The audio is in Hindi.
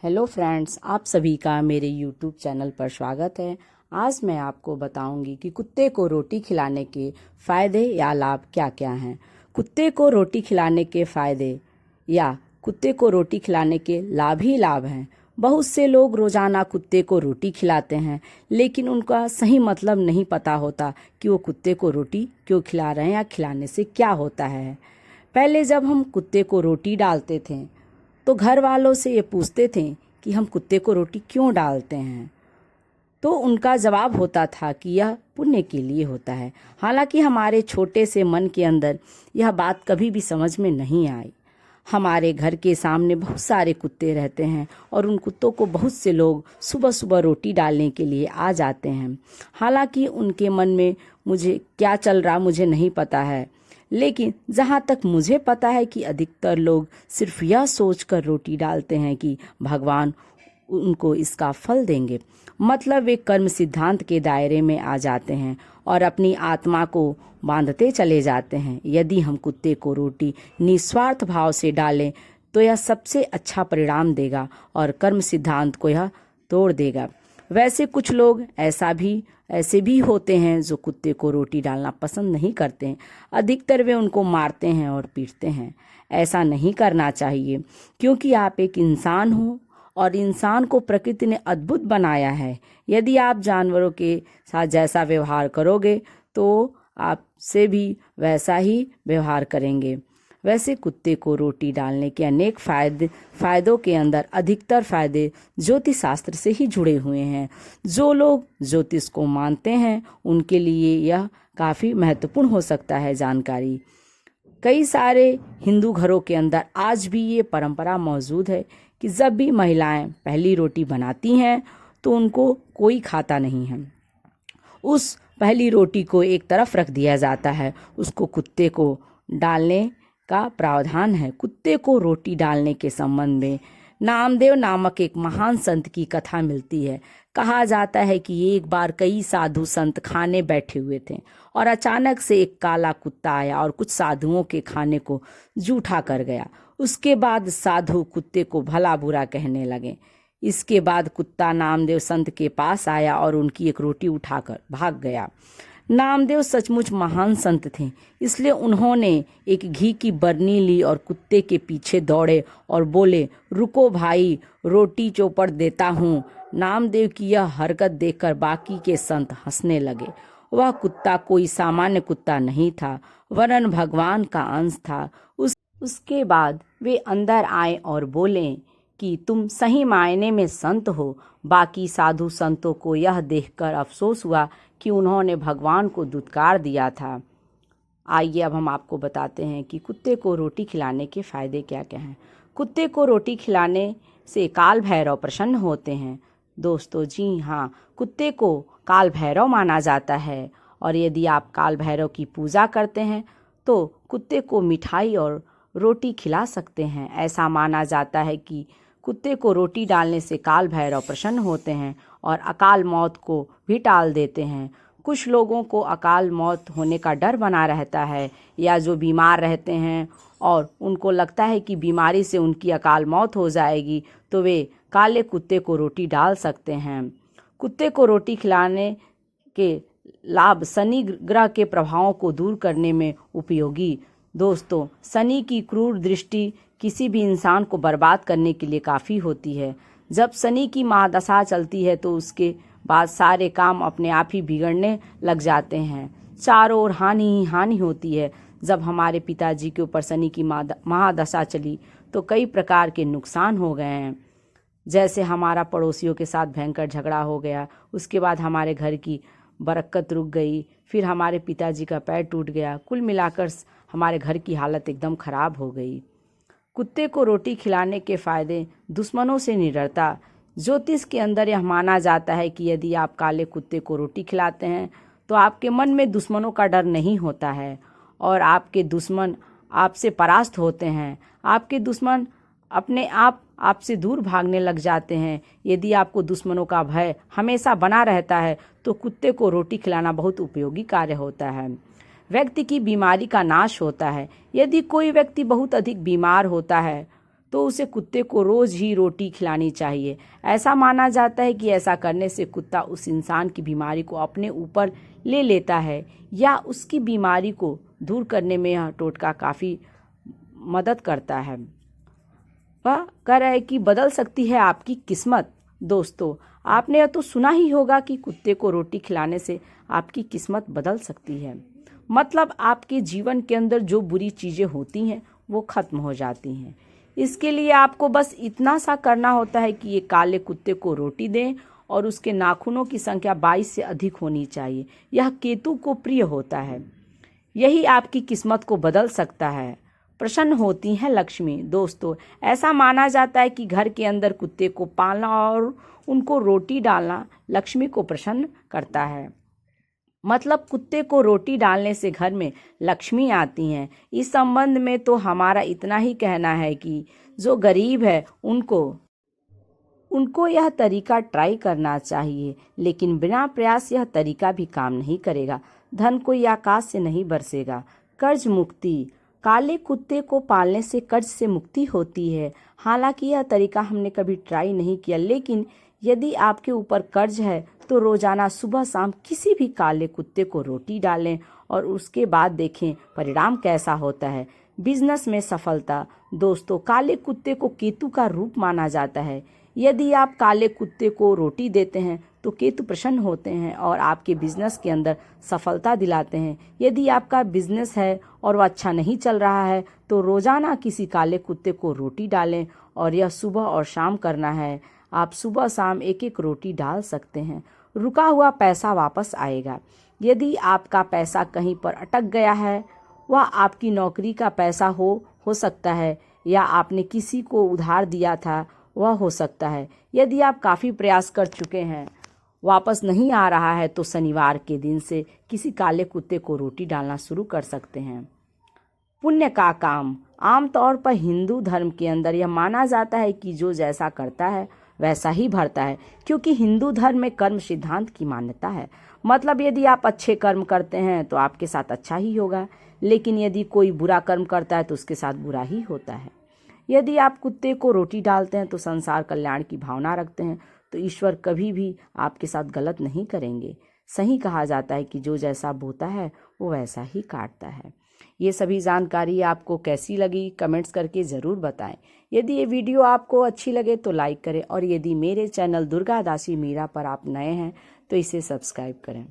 हेलो फ्रेंड्स, आप सभी का मेरे यूट्यूब चैनल पर स्वागत है। आज मैं आपको बताऊंगी कि कुत्ते को रोटी खिलाने के फ़ायदे या लाभ क्या क्या हैं। कुत्ते को रोटी खिलाने के फ़ायदे या कुत्ते को रोटी खिलाने के लाभ ही लाभ हैं। बहुत से लोग रोज़ाना कुत्ते को रोटी खिलाते हैं, लेकिन उनका सही मतलब नहीं पता होता कि वो कुत्ते को रोटी क्यों खिला रहे हैं या खिलाने से क्या होता है। पहले जब हम कुत्ते को रोटी डालते थे तो घर वालों से ये पूछते थे कि हम कुत्ते को रोटी क्यों डालते हैं, तो उनका जवाब होता था कि यह पुण्य के लिए होता है। हालांकि हमारे छोटे से मन के अंदर यह बात कभी भी समझ में नहीं आई। हमारे घर के सामने बहुत सारे कुत्ते रहते हैं और उन कुत्तों को बहुत से लोग सुबह सुबह रोटी डालने के लिए आ जाते हैं। हालांकि उनके मन में मुझे क्या चल रहा मुझे नहीं पता है, लेकिन जहाँ तक मुझे पता है कि अधिकतर लोग सिर्फ यह सोचकर रोटी डालते हैं कि भगवान उनको इसका फल देंगे। मतलब वे कर्म सिद्धांत के दायरे में आ जाते हैं और अपनी आत्मा को बांधते चले जाते हैं। यदि हम कुत्ते को रोटी निस्वार्थ भाव से डालें तो यह सबसे अच्छा परिणाम देगा और कर्म सिद्धांत को यह तोड़ देगा। वैसे कुछ लोग ऐसे भी होते हैं जो कुत्ते को रोटी डालना पसंद नहीं करते हैं। अधिकतर वे उनको मारते हैं और पीटते हैं। ऐसा नहीं करना चाहिए, क्योंकि आप एक इंसान हो और इंसान को प्रकृति ने अद्भुत बनाया है। यदि आप जानवरों के साथ जैसा व्यवहार करोगे तो आपसे भी वैसा ही व्यवहार करेंगे। वैसे कुत्ते को रोटी डालने के अनेक फायदों के अंदर अधिकतर फायदे ज्योतिष शास्त्र से ही जुड़े हुए हैं। जो लोग ज्योतिष को मानते हैं उनके लिए यह काफ़ी महत्वपूर्ण हो सकता है जानकारी। कई सारे हिंदू घरों के अंदर आज भी ये परंपरा मौजूद है कि जब भी महिलाएं पहली रोटी बनाती हैं तो उनको कोई खाता नहीं है। उस पहली रोटी को एक तरफ रख दिया जाता है, उसको कुत्ते को डालने का प्रावधान है। कुत्ते को रोटी डालने के संबंध में नामदेव नामक एक महान संत की कथा मिलती है। कहा जाता है कि एक बार कई साधु संत खाने बैठे हुए थे और अचानक से एक काला कुत्ता आया और कुछ साधुओं के खाने को जूठा कर गया। उसके बाद साधु कुत्ते को भला बुरा कहने लगे। इसके बाद कुत्ता नामदेव संत के पास आया और उनकी एक रोटी उठाकर भाग गया। नामदेव सचमुच महान संत थे, इसलिए उन्होंने एक घी की बरनी ली और कुत्ते के पीछे दौड़े और बोले, रुको भाई, रोटी चौपड़ देता हूँ। नामदेव की यह हरकत देखकर बाकी के संत हंसने लगे। वह कुत्ता कोई सामान्य कुत्ता नहीं था, वरन भगवान का अंश था। उसके बाद वे अंदर आए और बोले कि तुम सही मायने में संत हो। बाकी साधु संतों को यह देखकर अफसोस हुआ कि उन्होंने भगवान को दुत्कार दिया था। आइए अब हम आपको बताते हैं कि कुत्ते को रोटी खिलाने के फायदे क्या क्या हैं। कुत्ते को रोटी खिलाने से काल भैरव प्रसन्न होते हैं। दोस्तों जी हाँ, कुत्ते को काल भैरव माना जाता है और यदि आप काल भैरव की पूजा करते हैं तो कुत्ते को मिठाई और रोटी खिला सकते हैं। ऐसा माना जाता है कि कुत्ते को रोटी डालने से काल भैरव प्रसन्न होते हैं और अकाल मौत को भी टाल देते हैं। कुछ लोगों को अकाल मौत होने का डर बना रहता है, या जो बीमार रहते हैं और उनको लगता है कि बीमारी से उनकी अकाल मौत हो जाएगी, तो वे काले कुत्ते को रोटी डाल सकते हैं। कुत्ते को रोटी खिलाने के लाभ शनि ग्रह के प्रभावों को दूर करने में उपयोगी। दोस्तों, शनि की क्रूर दृष्टि किसी भी इंसान को बर्बाद करने के लिए काफ़ी होती है। जब शनि की महादशा चलती है तो उसके बाद सारे काम अपने आप ही बिगड़ने लग जाते हैं। चारों ओर हानि ही हानि होती है। जब हमारे पिताजी के ऊपर शनि की महादशा चली तो कई प्रकार के नुकसान हो गए हैं। जैसे हमारा पड़ोसियों के साथ भयंकर झगड़ा हो गया, उसके बाद हमारे घर की बरकत रुक गई, फिर हमारे पिताजी का पैर टूट गया। कुल मिलाकर हमारे घर की हालत एकदम खराब हो गई। कुत्ते को रोटी खिलाने के फायदे। दुश्मनों से निडरता। ज्योतिष के अंदर यह माना जाता है कि यदि आप काले कुत्ते को रोटी खिलाते हैं तो आपके मन में दुश्मनों का डर नहीं होता है और आपके दुश्मन आपसे परास्त होते हैं। आपके दुश्मन अपने आप आपसे दूर भागने लग जाते हैं। यदि आपको दुश्मनों का भय हमेशा बना रहता है तो कुत्ते को रोटी खिलाना बहुत उपयोगी कार्य होता है। व्यक्ति की बीमारी का नाश होता है। यदि कोई व्यक्ति बहुत अधिक बीमार होता है तो उसे कुत्ते को रोज ही रोटी खिलानी चाहिए। ऐसा माना जाता है कि ऐसा करने से कुत्ता उस इंसान की बीमारी को अपने ऊपर ले लेता है या उसकी बीमारी को दूर करने में यह टोटका काफ़ी मदद करता है। वह कह रहा है कि बदल सकती है आपकी किस्मत। दोस्तों, आपने यह तो सुना ही होगा कि कुत्ते को रोटी खिलाने से आपकी किस्मत बदल सकती है। मतलब आपके जीवन के अंदर जो बुरी चीज़ें होती हैं वो खत्म हो जाती हैं। इसके लिए आपको बस इतना सा करना होता है कि ये काले कुत्ते को रोटी दें और उसके नाखूनों की संख्या 22 से अधिक होनी चाहिए। यह केतु को प्रिय होता है। यही आपकी किस्मत को बदल सकता है। प्रसन्न होती है लक्ष्मी। दोस्तों, ऐसा माना जाता है कि घर के अंदर कुत्ते को पालना और उनको रोटी डालना लक्ष्मी को प्रसन्न करता है। मतलब कुत्ते को रोटी डालने से घर में लक्ष्मी आती हैं। इस संबंध में तो हमारा इतना ही कहना है कि जो गरीब है उनको यह तरीका ट्राई करना चाहिए, लेकिन बिना प्रयास यह तरीका भी काम नहीं करेगा। धन कोई आकाश से नहीं बरसेगा। कर्ज मुक्ति। काले कुत्ते को पालने से कर्ज से मुक्ति होती है। हालांकि यह तरीका हमने कभी ट्राई नहीं किया, लेकिन यदि आपके ऊपर कर्ज है तो रोजाना सुबह शाम किसी भी काले कुत्ते को रोटी डालें और उसके बाद देखें परिणाम कैसा होता है। बिजनेस में सफलता। दोस्तों, काले कुत्ते को केतु का रूप माना जाता है। यदि आप काले कुत्ते को रोटी देते हैं तो केतु प्रसन्न होते हैं और आपके बिजनेस के अंदर सफलता दिलाते हैं। यदि आपका बिजनेस है और वह अच्छा नहीं चल रहा है तो रोजाना किसी काले कुत्ते को रोटी डालें और यह सुबह और शाम करना है। आप सुबह शाम एक एक रोटी डाल सकते हैं। रुका हुआ पैसा वापस आएगा। यदि आपका पैसा कहीं पर अटक गया है, वह आपकी नौकरी का पैसा हो सकता है या आपने किसी को उधार दिया था वह हो सकता है। यदि आप काफ़ी प्रयास कर चुके हैं, वापस नहीं आ रहा है, तो शनिवार के दिन से किसी काले कुत्ते को रोटी डालना शुरू कर सकते हैं। पुण्य का काम। आमतौर पर हिंदू धर्म के अंदर यह माना जाता है कि जो जैसा करता है वैसा ही भरता है, क्योंकि हिंदू धर्म में कर्म सिद्धांत की मान्यता है। मतलब यदि आप अच्छे कर्म करते हैं तो आपके साथ अच्छा ही होगा, लेकिन यदि कोई बुरा कर्म करता है तो उसके साथ बुरा ही होता है। यदि आप कुत्ते को रोटी डालते हैं तो संसार कल्याण की भावना रखते हैं तो ईश्वर कभी भी आपके साथ गलत नहीं करेंगे। सही कहा जाता है कि जो जैसा बोता है वो वैसा ही काटता है। ये सभी जानकारी आपको कैसी लगी कमेंट्स करके ज़रूर बताएं। यदि ये वीडियो आपको अच्छी लगे तो लाइक करें और यदि मेरे चैनल दुर्गा दासी मीरा पर आप नए हैं तो इसे सब्सक्राइब करें।